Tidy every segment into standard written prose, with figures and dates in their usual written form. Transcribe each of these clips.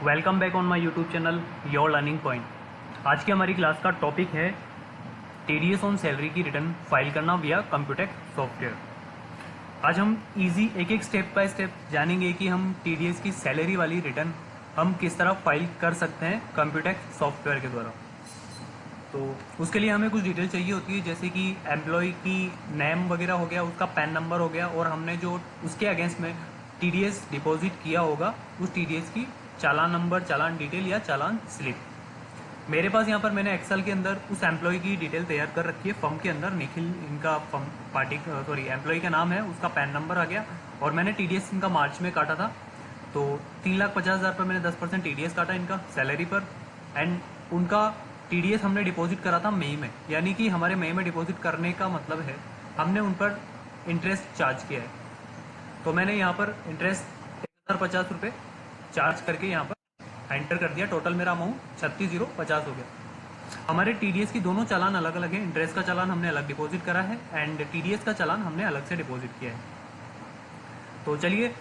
Welcome back on my YouTube channel your learning point. आज की हमारी क्लास का टॉपिक है टीडीएस ऑन सैलरी की रिटर्न फाइल करना विया कंप्यूटेक्स सॉफ्टवेयर। आज हम इजी एक एक स्टेप बाय स्टेप जानेंगे कि हम टीडीएस की सैलरी वाली रिटर्न हम किस तरह फाइल कर सकते हैं कंप्यूटेक्स सॉफ्टवेयर के द्वारा। तो उसके लिए हमें कुछ डिटेल चाहिए होती है, जैसे कि एम्प्लॉय की नेम वगैरह हो गया, उसका पैन नंबर हो गया, और हमने जो उसके अगेंस्ट में टीडीएस डिपॉजिट किया होगा उस टीडीएस की चालान नंबर, चालान डिटेल या चालान स्लिप। मेरे पास यहाँ पर मैंने एक्सेल के अंदर उस एम्प्लॉय की डिटेल तैयार कर रखी है। फर्म के अंदर निखिल इनका फर्म एम्प्लॉय का नाम है, उसका पैन नंबर आ गया, और मैंने टीडीएस इनका मार्च में काटा था। तो 3,50,000 पर मैंने 10% टीडीएस काटा इनका सैलरी पर। एंड उनका टीडीएस हमने डिपॉजिट करा था मई में, यानी कि हमारे मई में डिपॉजिट करने का मतलब है हमने उन पर इंटरेस्ट चार्ज किया है। तो मैंने यहाँ पर इंटरेस्ट 1,050 चार्ज करके यहाँ पर एंटर कर दिया। टोटल मेरा अमाउंट 36,050 हो गया। हमारे टीडीएस की दोनों चालान अलग अलग है। इंटरेस्ट का चालान हमने अलग डिपॉजिट करा है एंड टीडीएस का चालान हमने अलग से डिपॉजिट किया है। तो चलिए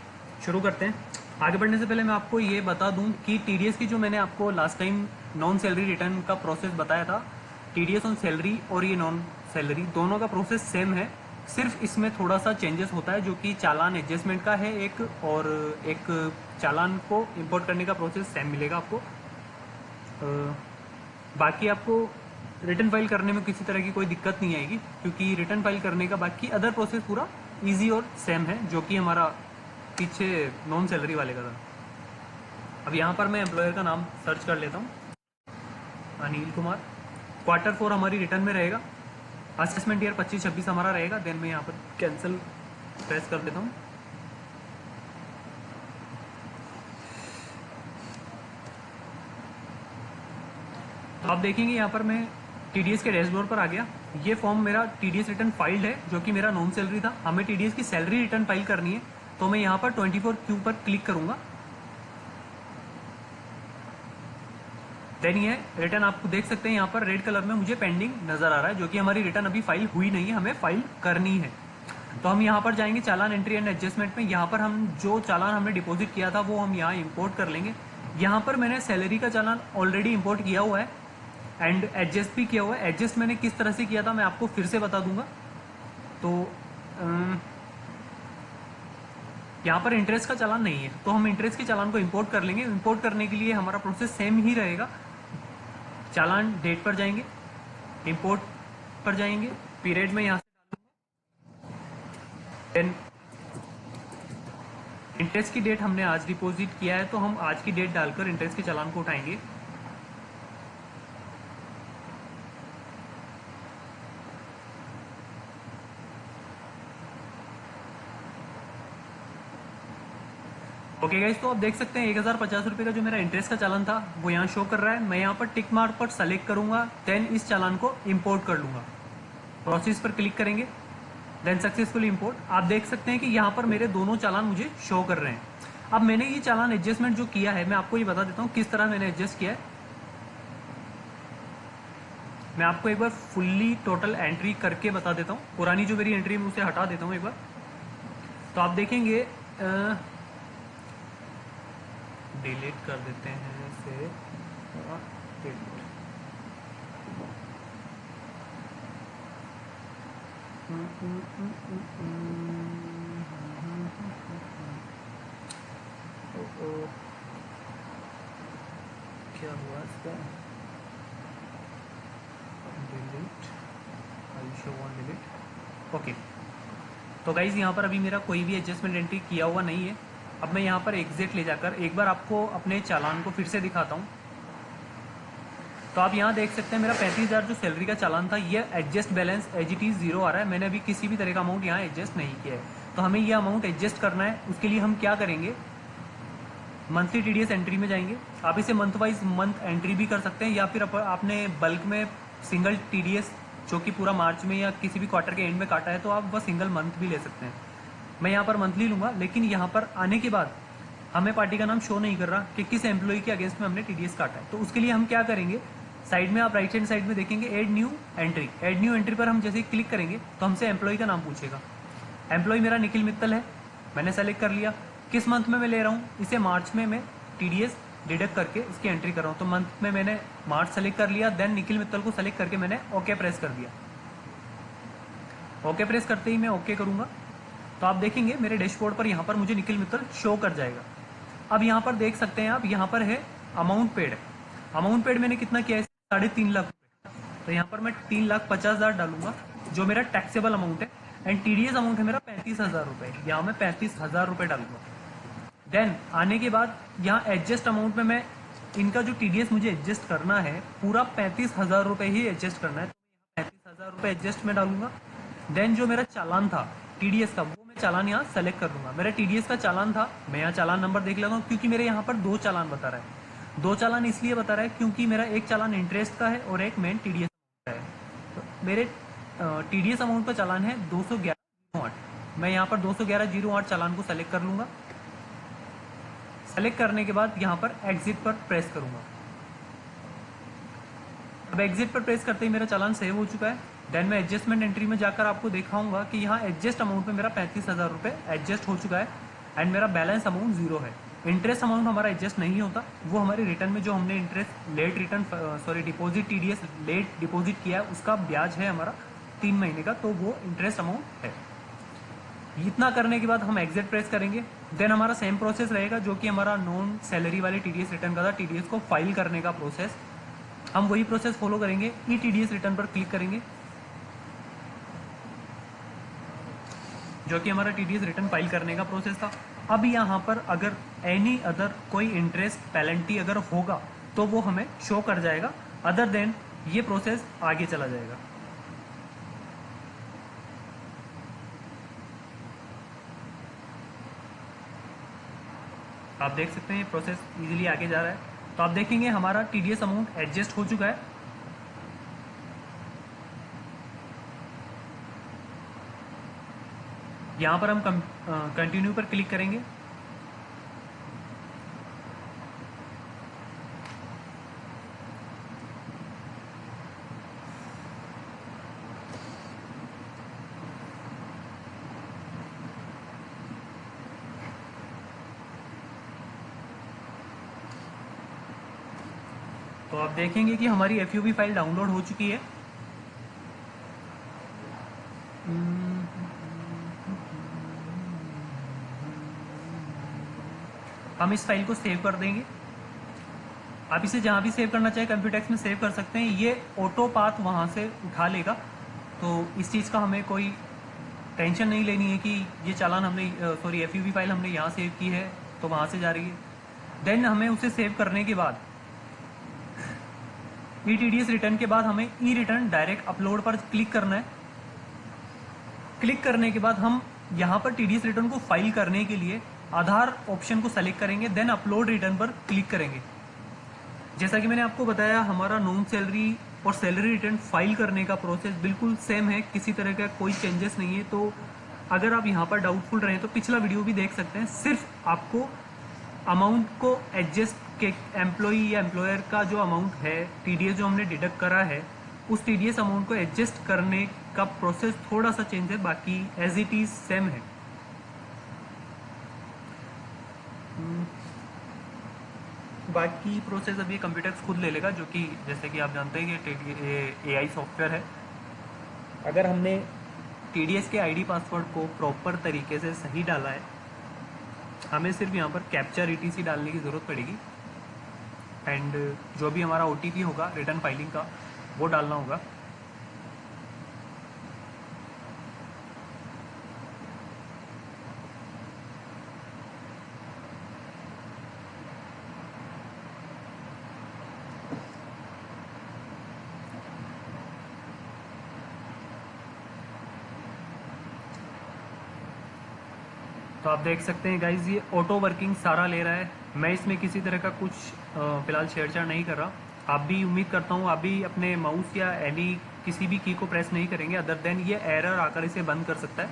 शुरू करते हैं। आगे बढ़ने से पहले मैं आपको ये बता दूं कि टीडीएस की जो मैंने आपको last time non salary return का प्रोसेस बताया था, टीडीएस ऑन सैलरी और ये नॉन सैलरी दोनों का प्रोसेस सेम है। सिर्फ इसमें थोड़ा सा चेंजेस होता है, जो कि चालान एडजस्टमेंट का है एक, और एक चालान को इंपोर्ट करने का प्रोसेस सेम मिलेगा आपको। बाकी आपको रिटर्न फाइल करने में किसी तरह की कोई दिक्कत नहीं आएगी, क्योंकि रिटर्न फाइल करने का बाकी अदर प्रोसेस पूरा ईजी और सेम है, जो कि हमारा पीछे नॉन सैलरी वाले का था। अब यहाँ पर मैं एम्प्लॉयर का नाम सर्च कर लेता हूँ, अनिल कुमार। Q4 हमारी रिटर्न में रहेगा। असेसमेंट ईयर 25-26 हमारा रहेगा। देन मैं यहाँ पर कैंसिल प्रेस कर देता हूँ। तो आप देखेंगे यहाँ पर मैं टीडीएस के डैशबोर्ड पर आ गया। ये फॉर्म मेरा टीडीएस रिटर्न फाइल्ड है, जो कि मेरा नॉन सैलरी था। हमें टीडीएस की सैलरी रिटर्न फाइल करनी है, तो मैं यहाँ पर 24Q पर क्लिक करूंगा। देन ये रिटर्न आपको देख सकते हैं यहाँ पर रेड कलर में मुझे पेंडिंग नजर आ रहा है, जो कि हमारी रिटर्न अभी फाइल हुई नहीं है, हमें फाइल करनी है। तो हम यहाँ पर जाएंगे चालान एंट्री एंड एडजस्टमेंट में। यहाँ पर हम जो चालान हमने डिपॉजिट किया था वो हम यहाँ इंपोर्ट कर लेंगे। यहाँ पर मैंने सैलरी का चालान ऑलरेडी इंपोर्ट किया हुआ है एंड एडजस्ट भी किया हुआ है। एडजस्ट मैंने किस तरह से किया था मैं आपको फिर से बता दूंगा। तो यहाँ पर इंटरेस्ट का चालान नहीं है, तो हम इंटरेस्ट के चालान को इंपोर्ट कर लेंगे। इंपोर्ट करने के लिए हमारा प्रोसेस सेम ही रहेगा। चालान डेट पर जाएंगे, इंपोर्ट पर जाएंगे, पीरियड में यहाँ से देन इंटरेस्ट की डेट हमने आज डिपॉजिट किया है, तो हम आज की डेट डालकर इंटरेस्ट के चालान को उठाएंगे। ओके गाइस, तो आप देख सकते हैं 1,050 का जो मेरा इंटरेस्ट का चालान था वो यहाँ शो कर रहा है। मैं यहाँ पर टिक मार्क पर सेलेक्ट करूंगा, देन इस चालान को इंपोर्ट कर लूंगा। प्रोसेस पर क्लिक करेंगे, देन सक्सेसफुल इंपोर्ट। आप देख सकते हैं कि यहाँ पर मेरे दोनों चालान मुझे शो कर रहे हैं। अब मैंने ये चालान एडजस्टमेंट जो किया है, मैं आपको ये बता देता हूँ किस तरह मैंने एडजस्ट किया है। मैं आपको एक बार फुल्ली टोटल एंट्री करके बता देता हूँ। पुरानी जो मेरी एंट्री है उसे हटा देता हूँ एक बार। तो आप देखेंगे, डिलीट कर देते हैं इसे, क्या हुआ इसका, delete, I show one delete. Okay, तो गाइज यहाँ पर अभी मेरा कोई भी एडजस्टमेंट एंट्री किया हुआ नहीं है। अब मैं यहाँ पर एग्जिट ले जाकर एक बार आपको अपने चालान को फिर से दिखाता हूँ। तो आप यहाँ देख सकते हैं मेरा 35,000 जो सैलरी का चालान था, ये adjust balance as it is 0 आ रहा है। मैंने अभी किसी भी तरह का अमाउंट यहाँ एडजस्ट नहीं किया है। तो हमें ये अमाउंट एडजस्ट करना है। उसके लिए हम क्या करेंगे, मंथली टीडीएस एंट्री में जाएंगे। आप इसे मंथ वाइज मंथ एंट्री भी कर सकते हैं, या फिर आपने बल्क में सिंगल टीडीएस जो कि पूरा मार्च में या किसी भी क्वार्टर के एंड में काटा है, तो आप वह सिंगल मंथ भी ले सकते हैं। मैं यहाँ पर मंथली लूंगा, लेकिन यहाँ पर आने के बाद हमें पार्टी का नाम शो नहीं कर रहा कि किस एम्प्लॉय के अगेंस्ट में हमने टीडीएस काटा है। तो उसके लिए हम क्या करेंगे, साइड में आप राइट हैंड साइड में देखेंगे add new entry. Add new entry पर हम जैसे ही क्लिक करेंगे तो हमसे एम्प्लॉय का नाम पूछेगा। एम्प्लॉय मेरा निखिल मित्तल है, मैंने सेलेक्ट कर लिया। किस मंथ में मैं ले रहा हूँ, इसे मार्च में मैं टीडीएस डिडक्ट करके इसकी एंट्री कर रहा हूँ। तो मंथ में मैंने मार्च सेलेक्ट कर लिया, देन निखिल मित्तल को सेलेक्ट करके मैंने ओके प्रेस कर दिया। ओके प्रेस करते ही मैं ओके करूँगा तो आप देखेंगे मेरे डैशबोर्ड पर यहाँ पर मुझे निखिल मित्तल शो कर जाएगा। अब यहाँ पर देख सकते हैं आप, यहाँ पर है अमाउंट पेड है। अमाउंट पेड मैंने कितना किया है, 3.5 लाख रुपये। तो यहाँ पर मैं 3,50,000 डालूंगा जो मेरा टैक्सेबल अमाउंट है, एंड टीडीएस अमाउंट है मेरा 35,000 रुपये। यहाँ मैं 35,000 रुपये डालूंगा। देन आने के बाद यहाँ एडजस्ट अमाउंट में मैं इनका जो टीडीएस मुझे एडजस्ट करना है पूरा 35,000 रुपये ही एडजस्ट करना है। तो 35,000 रुपये एडजस्ट में डालूंगा। देन जो मेरा चालान था टीडीएस का, वो मैं चालान यहाँ सेलेक्ट कर लूँगा। मेरा टीडीएस का चालान था, मैं यहाँ चालान नंबर देख लेता हूँ क्योंकि मेरे यहाँ पर 2 चालान बता रहा है। 2 चालान इसलिए बता रहा है क्योंकि मेरा एक चालान इंटरेस्ट का है और एक मेन टीडीएस का है। तो मेरे टीडीएस अमाउंट का चालान है 211.08। मैं यहाँ पर 211.08 चालान को सेलेक्ट कर लूँगा। सेलेक्ट करने के बाद यहाँ पर एग्जिट पर प्रेस करूँगा। अब एग्जिट पर प्रेस करते ही मेरा चालान सेव हो चुका है। देन मैं एडजस्टमेंट एंट्री में जाकर आपको दिखाऊंगा कि यहाँ एडजस्ट अमाउंट में मेरा 35,000 रुपये एडजस्ट हो चुका है एंड मेरा बैलेंस अमाउंट 0 है। इंटरेस्ट अमाउंट हमारा एडजस्ट नहीं होता, वो हमारे रिटर्न में जो हमने interest late return deposit TDS late deposit किया है उसका ब्याज है हमारा 3 महीने का, तो वो इंटरेस्ट अमाउंट है। इतना करने के बाद हम एग्जिट प्रेस करेंगे। देन हमारा सेम प्रोसेस रहेगा जो कि हमारा नॉन सैलरी वाले टीडीएस रिटर्न का था, टीडीएस को फाइल करने का प्रोसेस। हम वही प्रोसेस फॉलो करेंगे। ई टीडीएस रिटर्न पर क्लिक करेंगे जो कि हमारा टीडीएस रिटर्न फाइल करने का प्रोसेस था। अब यहाँ पर अगर एनी अदर कोई इंटरेस्ट पेनल्टी अगर होगा तो वो हमें शो कर जाएगा, अदर देन ये प्रोसेस आगे चला जाएगा। आप देख सकते हैं प्रोसेस इजीली आगे जा रहा है। तो आप देखेंगे हमारा टीडीएस अमाउंट एडजस्ट हो चुका है। यहाँ पर हम कंटिन्यू पर क्लिक करेंगे। तो आप देखेंगे कि हमारी एफयूबी फाइल डाउनलोड हो चुकी है। हम इस फाइल को सेव कर देंगे। आप इसे जहाँ भी सेव करना चाहे कंप्यूटेक्स में सेव कर सकते हैं। ये ऑटो पाथ वहाँ से उठा लेगा, तो इस चीज़ का हमें कोई टेंशन नहीं लेनी है कि ये चालान हमने एफयूबी फाइल हमने यहाँ सेव की है तो वहाँ से जा रही है। देन हमें उसे सेव करने के बाद ई टीडीएस रिटर्न के बाद हमें ई रिटर्न डायरेक्ट अपलोड पर क्लिक करना है। क्लिक करने के बाद हम यहाँ पर टीडीएस रिटर्न को फाइल करने के लिए आधार ऑप्शन को सेलेक्ट करेंगे, देन अपलोड रिटर्न पर क्लिक करेंगे। जैसा कि मैंने आपको बताया हमारा नॉन सैलरी और सैलरी रिटर्न फाइल करने का प्रोसेस बिल्कुल सेम है, किसी तरह का कोई चेंजेस नहीं है। तो अगर आप यहाँ पर डाउटफुल रहे तो पिछला वीडियो भी देख सकते हैं। सिर्फ आपको अमाउंट को एडजस्ट के एम्प्लॉई या एम्प्लॉयर का जो अमाउंट है टीडीएस जो हमने डिडक्ट करा है उस टीडीएस अमाउंट को एडजस्ट करने का प्रोसेस थोड़ा सा चेंज है, बाकी एज इट इज सेम है। बाकी प्रोसेस अभी कंप्यूटर्स खुद ले लेगा, जो कि जैसे कि आप जानते हैं कि एआई सॉफ्टवेयर है। अगर हमने टीडीएस के आईडी पासवर्ड को प्रॉपर तरीके से सही डाला है, हमें सिर्फ यहाँ पर कैप्चर ईटीसी डालने की ज़रूरत पड़ेगी एंड जो भी हमारा ओटीपी होगा रिटर्न फाइलिंग का वो डालना होगा। तो आप देख सकते हैं गाइज ये ऑटो वर्किंग सारा ले रहा है। मैं इसमें किसी तरह का कुछ फिलहाल छेड़छाड़ नहीं कर रहा। आप भी उम्मीद करता हूँ आप भी अपने माउस या एनी किसी भी की को प्रेस नहीं करेंगे, अदर देन ये एरर आकर इसे बंद कर सकता है।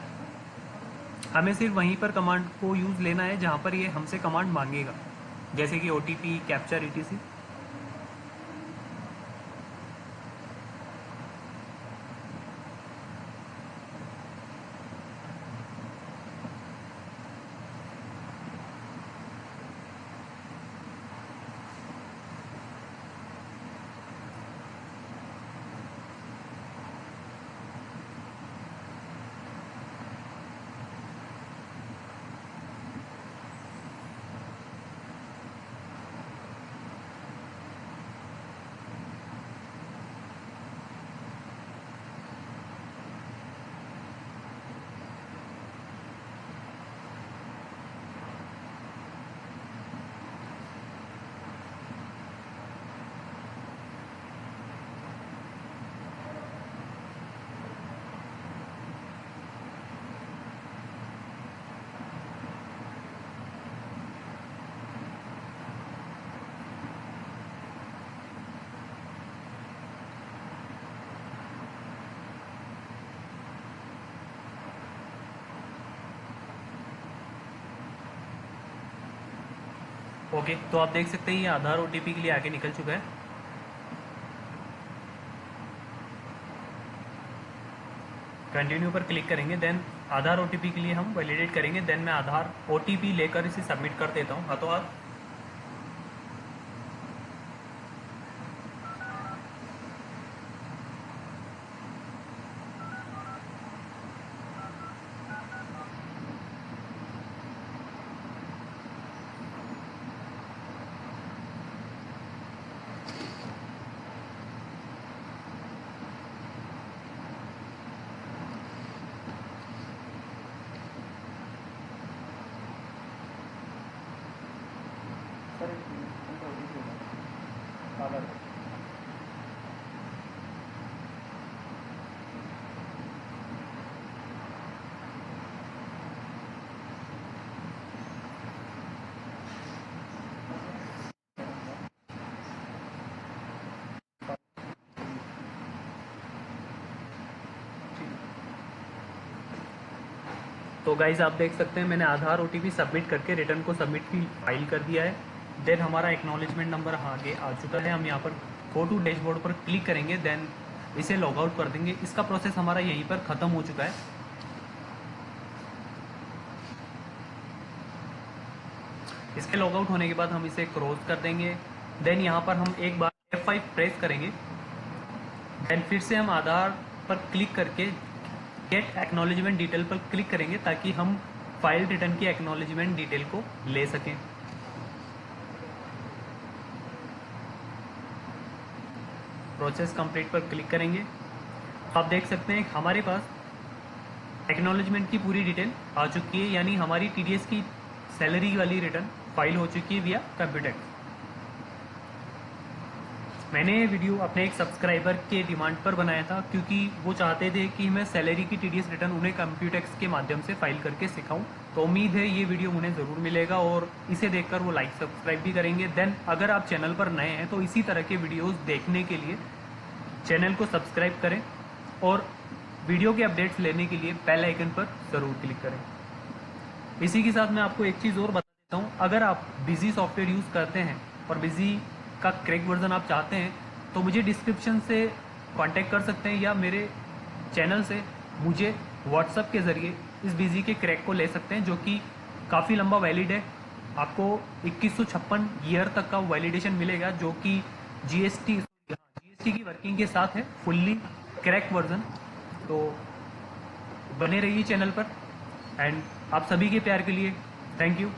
हमें सिर्फ वहीं पर कमांड को यूज़ लेना है जहाँ पर ये हमसे कमांड मांगेगा, जैसे कि ओटीपी, कैप्चर ईटीसी। ओके, तो आप देख सकते हैं ये आधार ओटीपी के लिए आगे निकल चुका है। कंटिन्यू पर क्लिक करेंगे, देन आधार ओटीपी के लिए हम वैलिडेट करेंगे। देन मैं आधार ओटीपी लेकर इसे सबमिट कर देता हूँ हाथों हाथ। तो गाइज आप देख सकते हैं मैंने आधार ओटीपी सबमिट करके रिटर्न को सबमिट की फाइल कर दिया है। देन हमारा एक्नॉलेजमेंट नंबर आगे आ चुका है। हम यहाँ पर गो टू डैशबोर्ड पर क्लिक करेंगे, देन इसे लॉग आउट कर देंगे। इसका प्रोसेस हमारा यहीं पर ख़त्म हो चुका है। इसके लॉग आउट होने के बाद हम इसे क्रॉस कर देंगे। देन यहाँ पर हम एक बार F5 प्रेस करेंगे। देन फिर से हम आधार पर क्लिक करके गेट एक्नॉलेजमेंट डिटेल पर क्लिक करेंगे ताकि हम फाइल रिटर्न की एक्नॉलेजमेंट डिटेल को ले सकें। प्रोसेस कंप्लीट पर क्लिक करेंगे। आप देख सकते हैं हमारे पास एक्नॉलेजमेंट की पूरी डिटेल आ चुकी है, यानी हमारी टीडीएस की सैलरी वाली रिटर्न फाइल हो चुकी है विया कंप्यूटेक्स। मैंने ये वीडियो अपने एक सब्सक्राइबर के डिमांड पर बनाया था, क्योंकि वो चाहते थे कि मैं सैलरी की टीडीएस रिटर्न उन्हें कंप्यूटेक्स के माध्यम से फाइल करके सिखाऊं। तो उम्मीद है ये वीडियो उन्हें ज़रूर मिलेगा और इसे देखकर वो लाइक सब्सक्राइब भी करेंगे। देन अगर आप चैनल पर नए हैं तो इसी तरह के वीडियोज़ देखने के लिए चैनल को सब्सक्राइब करें और वीडियो के अपडेट्स लेने के लिए बेल आइकन पर ज़रूर क्लिक करें। इसी के साथ मैं आपको एक चीज़ और बता देता हूँ, अगर आप बिजी सॉफ्टवेयर यूज़ करते हैं और बिजी का क्रैक वर्जन आप चाहते हैं तो मुझे डिस्क्रिप्शन से कांटेक्ट कर सकते हैं या मेरे चैनल से मुझे व्हाट्सएप के ज़रिए इस बिजी के क्रैक को ले सकते हैं, जो कि काफ़ी लंबा वैलिड है। आपको 2156 ईयर तक का वैलिडेशन मिलेगा, जो कि जीएसटी की वर्किंग के साथ है, फुल्ली क्रैक वर्जन। तो बने रहिए चैनल पर। एंड आप सभी के प्यार के लिए थैंक यू।